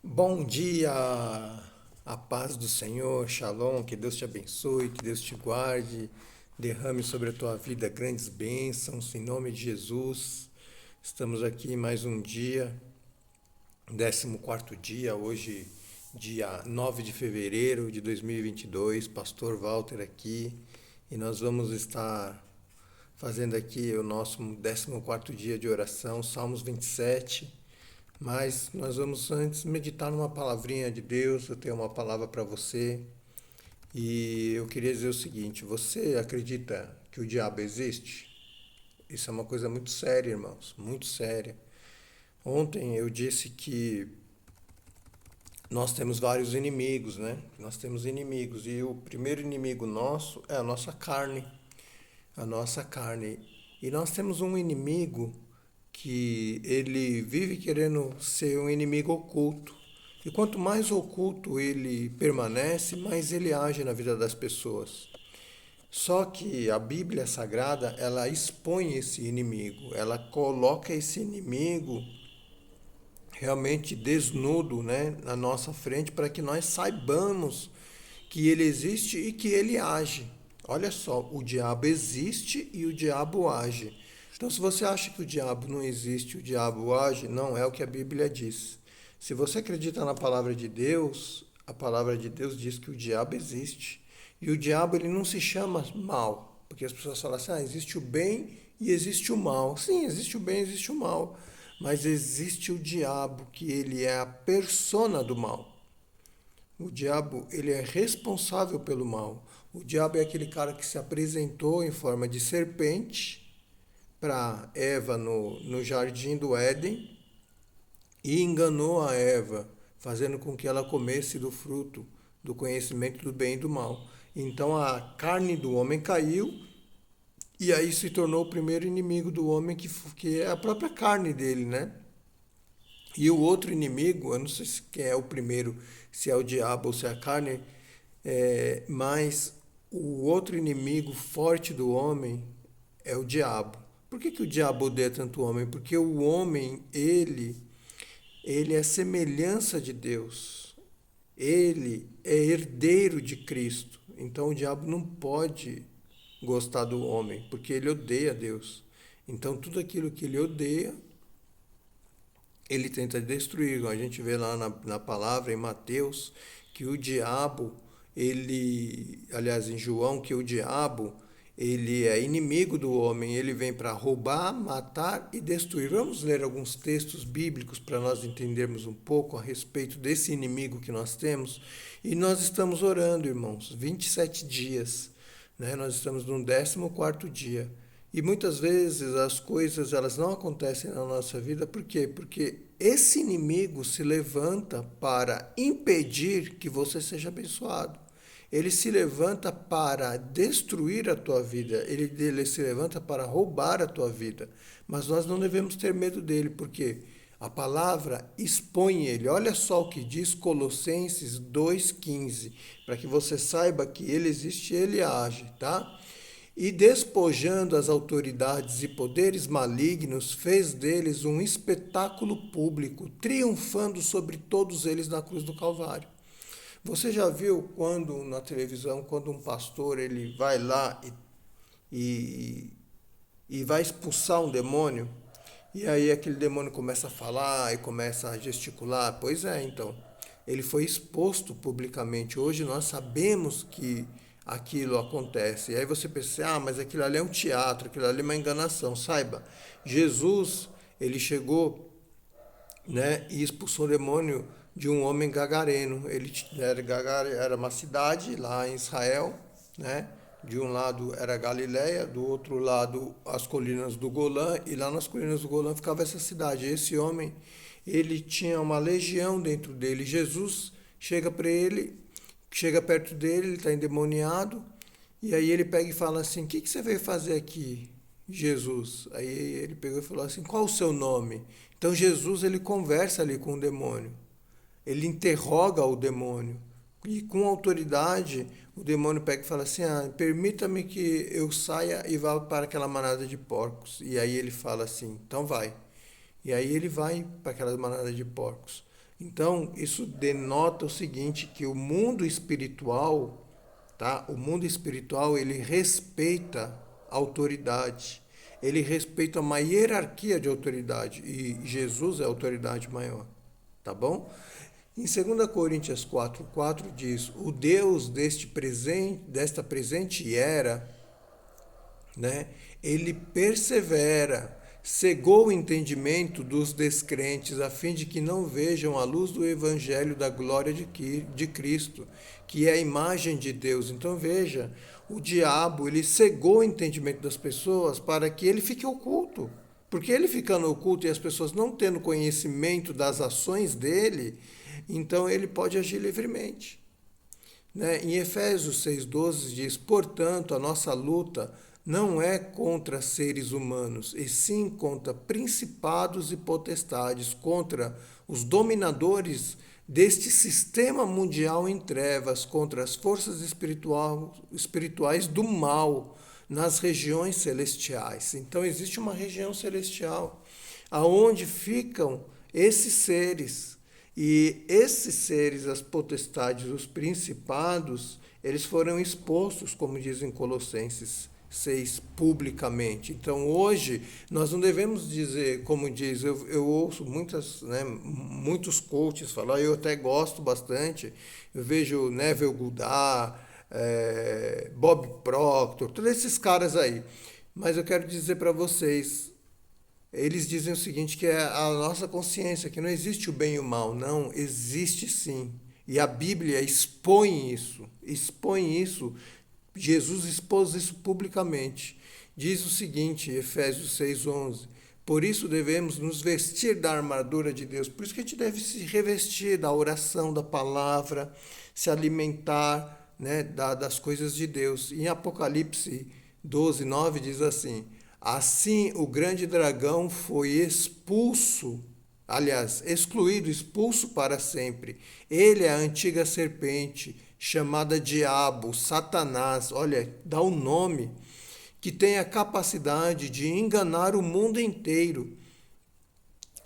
Bom dia, a paz do Senhor, Shalom, que Deus te abençoe, que Deus te guarde, derrame sobre a tua vida grandes bênçãos, em nome de Jesus. Estamos aqui mais um dia, 14º dia, hoje dia 9 de fevereiro de 2022, Pastor Walter aqui, e nós vamos estar fazendo aqui o nosso 14º dia de oração, Salmos 27. Mas nós vamos antes meditar numa palavrinha de Deus. Eu tenho uma palavra para você e eu queria dizer o seguinte: você acredita que o diabo existe? Isso é uma coisa muito séria, irmãos, muito séria. Ontem eu disse que nós temos vários inimigos, né? Nós temos inimigos e o primeiro inimigo nosso é a nossa carne, a nossa carne. E nós temos um inimigo que ele vive querendo ser um inimigo oculto. E quanto mais oculto ele permanece, mais ele age na vida das pessoas. Só que a Bíblia Sagrada, ela expõe esse inimigo, ela coloca esse inimigo realmente desnudo, né, na nossa frente para que nós saibamos que ele existe e que ele age. Olha só, o diabo existe e o diabo age. Então, se você acha que o diabo não existe, o diabo age, não é o que a Bíblia diz. Se você acredita na palavra de Deus, a palavra de Deus diz que o diabo existe. E o diabo ele não se chama mal, porque as pessoas falam assim: existe o bem e existe o mal. Sim, existe o bem e existe o mal, mas existe o diabo, que ele é a persona do mal. O diabo, ele é responsável pelo mal. O diabo é aquele cara que se apresentou em forma de serpente para Eva no jardim do Éden e enganou a Eva, fazendo com que ela comesse do fruto do conhecimento do bem e do mal. Então a carne do homem caiu e aí se tornou o primeiro inimigo do homem, que é a própria carne dele, né? E o outro inimigo, eu não sei se quem é o primeiro, se é o diabo ou se é a carne, mas o outro inimigo forte do homem é o diabo. Por que o diabo odeia tanto o homem? Porque o homem, ele é semelhança de Deus. Ele é herdeiro de Cristo. Então o diabo não pode gostar do homem, porque ele odeia Deus. Então tudo aquilo que ele odeia, ele tenta destruir. A gente vê lá na palavra, em Mateus, que o diabo, aliás, em João, que o diabo, ele é inimigo do homem, ele vem para roubar, matar e destruir. Vamos ler alguns textos bíblicos para nós entendermos um pouco a respeito desse inimigo que nós temos. E nós estamos orando, irmãos, 27 dias, né? Nós estamos no 14º dia. E muitas vezes as coisas elas não acontecem na nossa vida, por quê? Porque esse inimigo se levanta para impedir que você seja abençoado. Ele se levanta para destruir a tua vida, ele se levanta para roubar a tua vida. Mas nós não devemos ter medo dele, porque a palavra expõe ele. Olha só o que diz Colossenses 2,15, para que você saiba que ele existe e ele age, tá? E despojando as autoridades e poderes malignos, fez deles um espetáculo público, triunfando sobre todos eles na cruz do Calvário. Você já viu quando na televisão, quando um pastor ele vai lá e, e vai expulsar um demônio, e aí aquele demônio começa a falar e começa a gesticular? Pois é, então, ele foi exposto publicamente. Hoje nós sabemos que aquilo acontece. E aí você pensa, mas aquilo ali é um teatro, aquilo ali é uma enganação. Saiba, Jesus, ele chegou, né, e expulsou o demônio de um homem gagareno. Ele era uma cidade lá em Israel, né? De um lado era Galileia, do outro lado as colinas do Golã, e lá nas colinas do Golã ficava essa cidade. Esse homem, ele tinha uma legião dentro dele. Jesus chega para ele, chega perto dele, ele está endemoniado, e aí ele pega e fala assim: o que você veio fazer aqui, Jesus? Aí ele pegou e falou assim: qual o seu nome? Então Jesus, ele conversa ali com o demônio, ele interroga o demônio, e com autoridade o demônio pega e fala assim: permita-me que eu saia e vá para aquela manada de porcos. E aí ele fala assim: então vai. E aí ele vai para aquela manada de porcos. Então, isso denota o seguinte, que o mundo espiritual, tá? O mundo espiritual, ele respeita a autoridade. Ele respeita uma hierarquia de autoridade e Jesus é a autoridade maior, tá bom? Em 2 Coríntios 4:4 diz: "O Deus desta presente era, né? Ele persevera, cegou o entendimento dos descrentes, a fim de que não vejam a luz do evangelho da glória de Cristo, que é a imagem de Deus." Então veja, o diabo, ele cegou o entendimento das pessoas para que ele fique oculto. Porque ele ficando oculto e as pessoas não tendo conhecimento das ações dele, então ele pode agir livremente. Né? Em Efésios 6,12 diz: "Portanto, a nossa luta não é contra seres humanos, e sim contra principados e potestades, contra os dominadores deste sistema mundial em trevas, contra as forças espirituais do mal nas regiões celestiais." Então existe uma região celestial aonde ficam esses seres. E esses seres, as potestades, os principados, eles foram expostos, como diz em Colossenses 6, publicamente. Então hoje nós não devemos dizer, como diz, eu ouço muitos coaches falar, eu até gosto bastante, eu vejo Neville Goddard, Bob Proctor, todos esses caras aí. Mas eu quero dizer para vocês, eles dizem o seguinte, que é a nossa consciência, que não existe o bem e o mal. Não, existe sim. E a Bíblia expõe isso. Jesus expôs isso publicamente. Diz o seguinte, Efésios 6:11: "Por isso devemos nos vestir da armadura de Deus." Por isso que a gente deve se revestir da oração, da palavra, se alimentar, né, das coisas de Deus. Em Apocalipse 12:9 diz assim: "Assim o grande dragão foi expulso para sempre. Ele é a antiga serpente, chamada Diabo, Satanás." Olha, dá o nome, que tem a capacidade de enganar o mundo inteiro.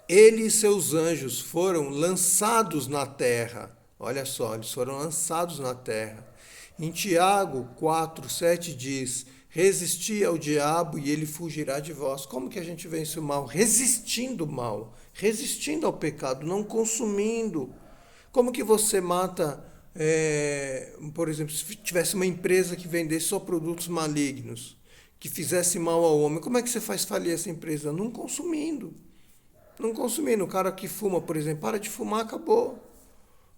Ele e seus anjos foram lançados na terra. Olha só, eles foram lançados na terra. Em Tiago 4:7 diz: "Resisti ao diabo e ele fugirá de vós." Como que a gente vence o mal? Resistindo ao mal, resistindo ao pecado, não consumindo. Como que você mata, por exemplo, se tivesse uma empresa que vendesse só produtos malignos, que fizesse mal ao homem, como é que você faz falir essa empresa? Não consumindo. Não consumindo. O cara que fuma, por exemplo, para de fumar, acabou.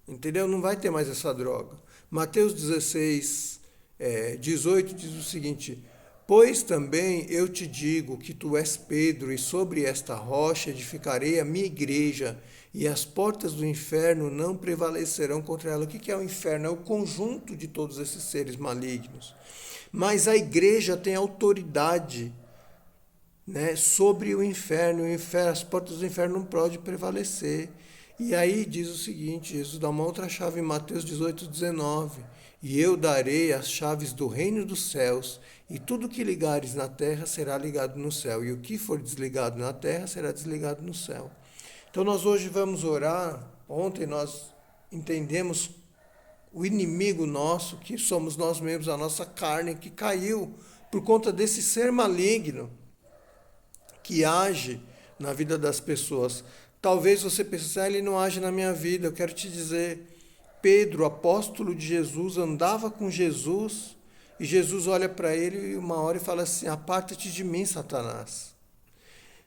Entendeu? Não vai ter mais essa droga. Mateus 16:18 diz o seguinte: "Pois também eu te digo que tu és Pedro, e sobre esta rocha edificarei a minha igreja, e as portas do inferno não prevalecerão contra ela." O que é o inferno? É o conjunto de todos esses seres malignos. Mas a igreja tem autoridade, né, sobre o inferno. As portas do inferno não podem prevalecer. E aí diz o seguinte, Jesus dá uma outra chave em Mateus 18:19: "E eu darei as chaves do reino dos céus, e tudo que ligares na terra será ligado no céu, e o que for desligado na terra será desligado no céu." Então nós hoje vamos orar. Ontem nós entendemos o inimigo nosso, que somos nós mesmos, a nossa carne, que caiu por conta desse ser maligno que age na vida das pessoas. Talvez você pense: "Ele não age na minha vida." Eu quero te dizer, Pedro, apóstolo de Jesus, andava com Jesus, e Jesus olha para ele uma hora e fala assim: "Aparta-te de mim, Satanás."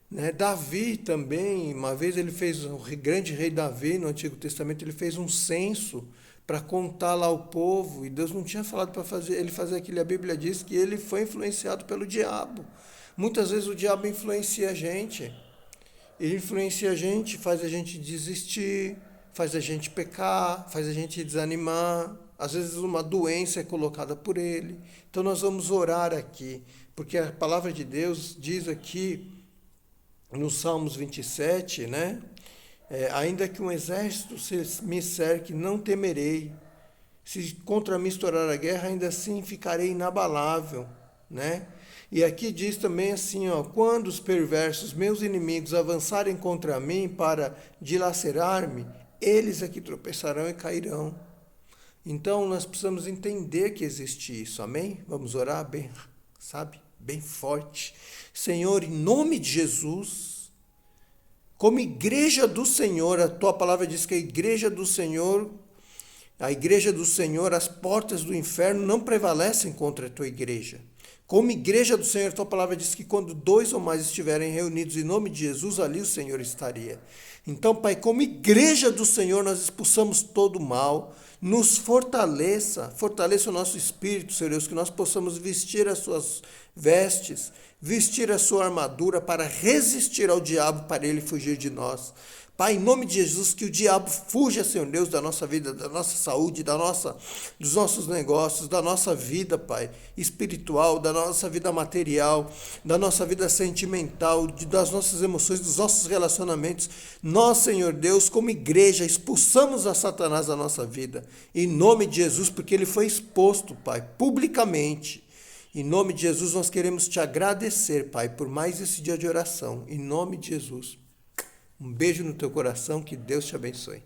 Né? Davi também, uma vez ele fez, o grande rei Davi no Antigo Testamento, ele fez um censo para contar lá o povo, e Deus não tinha falado para ele fazer aquilo. A Bíblia diz que ele foi influenciado pelo diabo. Muitas vezes o diabo influencia a gente. Ele influencia a gente, faz a gente desistir, faz a gente pecar, faz a gente desanimar. Às vezes uma doença é colocada por ele. Então nós vamos orar aqui, porque a palavra de Deus diz aqui no Salmos 27, né? "Ainda que um exército me cerque, não temerei. Se contra mim estourar a guerra, ainda assim ficarei inabalável." Né? E aqui diz também assim, ó: "Quando os perversos, meus inimigos, avançarem contra mim para dilacerar-me, eles é que tropeçarão e cairão. Então nós precisamos entender que existe isso, amém? Vamos orar bem, sabe? Bem forte. Senhor, em nome de Jesus, como igreja do Senhor, a tua palavra diz que a igreja do Senhor, as portas do inferno não prevalecem contra a tua igreja. Como igreja do Senhor, a tua palavra diz que quando 2 ou mais estiverem reunidos em nome de Jesus, ali o Senhor estaria. Então, Pai, como igreja do Senhor, nós expulsamos todo o mal, nos fortaleça o nosso espírito, Senhor Deus, que nós possamos vestir as suas vestes, vestir a sua armadura para resistir ao diabo, para ele fugir de nós. Pai, em nome de Jesus, que o diabo fuja, Senhor Deus, da nossa vida, da nossa saúde, dos nossos negócios, da nossa vida, Pai, espiritual, da nossa vida material, da nossa vida sentimental, das nossas emoções, dos nossos relacionamentos. Nós, Senhor Deus, como igreja, expulsamos a Satanás da nossa vida, em nome de Jesus, porque ele foi exposto, Pai, publicamente. Em nome de Jesus, nós queremos te agradecer, Pai, por mais esse dia de oração, em nome de Jesus. Um beijo no teu coração, que Deus te abençoe.